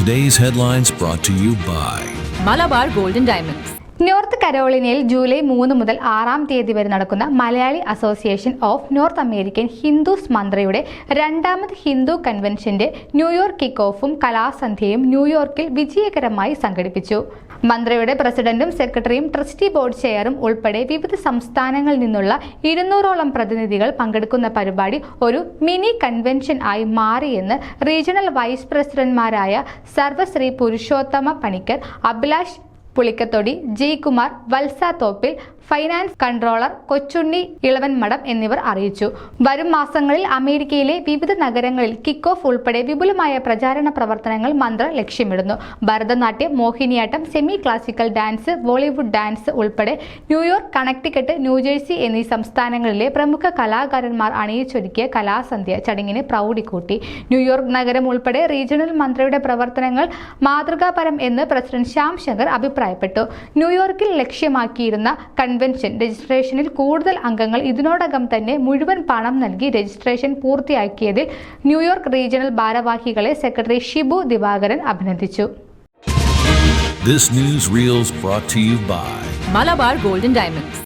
Today's headlines brought to you by Malabar Gold and Diamonds. North കരോളിനയിൽ ജൂലൈ 3 മുതൽ 6 വരെ നടക്കുന്ന Malayali association of north American Hindus മന്ത്രയുടെ രണ്ടാമത് ഹിന്ദു കൺവെൻഷന്റെ ന്യൂയോർക്ക് കിക്ക് ഓഫും കലാസന്ധ്യയും ന്യൂയോർക്കിൽ വിജയകരമായി സംഘടിപ്പിച്ചു. മന്ത്രയുടെ പ്രസിഡന്റും സെക്രട്ടറിയും ട്രസ്റ്റി ബോർഡ് ചെയറും ഉൾപ്പെടെ വിവിധ സംസ്ഥാനങ്ങളിൽ നിന്നുള്ള 200ഓളം പ്രതിനിധികൾ പങ്കെടുക്കുന്ന പരിപാടി ഒരു മിനി കൺവെൻഷൻ ആയി മാറിയെന്ന് റീജിയണൽ വൈസ് പ്രസിഡന്റുമാരായ സർവശ്രീ പുരുഷോത്തമ പണിക്കർ, അഭിലാഷ് പുളിക്കത്തൊടി, ജയ്കുമാർ, വത്സ തോപ്പിൽ, ഫൈനാൻസ് കൺട്രോളർ കൊച്ചുണ്ണി ഇളവൻമഠം എന്നിവർ അറിയിച്ചു. വരും മാസങ്ങളിൽ അമേരിക്കയിലെ വിവിധ നഗരങ്ങളിൽ കിക്ക് ഓഫ് ഉൾപ്പെടെ വിപുലമായ പ്രചാരണ പ്രവർത്തനങ്ങൾ മന്ത്ര ലക്ഷ്യമിടുന്നു. Bharatanatyam, Mohiniyattam, semi classical dance, Bollywood dance ഉൾപ്പെടെ ന്യൂയോർക്ക്, കണക്ടിക്കറ്റ്, ന്യൂജേഴ്സി എന്നീ സംസ്ഥാനങ്ങളിലെ പ്രമുഖ കലാകാരന്മാർ അണിയിച്ചൊരുക്കിയ കലാസന്ധ്യ ചടങ്ങിന് പ്രൗഢി കൂട്ടി. ന്യൂയോർക്ക് നഗരം ഉൾപ്പെടെ റീജിയണൽ മന്ത്രയുടെ പ്രവർത്തനങ്ങൾ മാതൃകാപരം എന്ന് പ്രസിഡന്റ് ശ്യാം ശങ്കർ അഭിപ്രായപ്പെട്ടു. ന്യൂയോർക്കിൽ ലക്ഷ്യമാക്കിയിരുന്ന കൺവെൻഷൻ രജിസ്ട്രേഷനിൽ കൂടുതൽ അംഗങ്ങൾ ഇതിനോടകം തന്നെ മുഴുവൻ പണം നൽകി രജിസ്ട്രേഷൻ പൂർത്തിയാക്കിയതിൽ ന്യൂയോർക്ക് റീജിയണൽ ഭാരവാഹികളെ സെക്രട്ടറി ഷിബു ദിവാകരൻ അഭിനന്ദിച്ചു. This news reel is brought to you by Malabar Gold and Diamonds.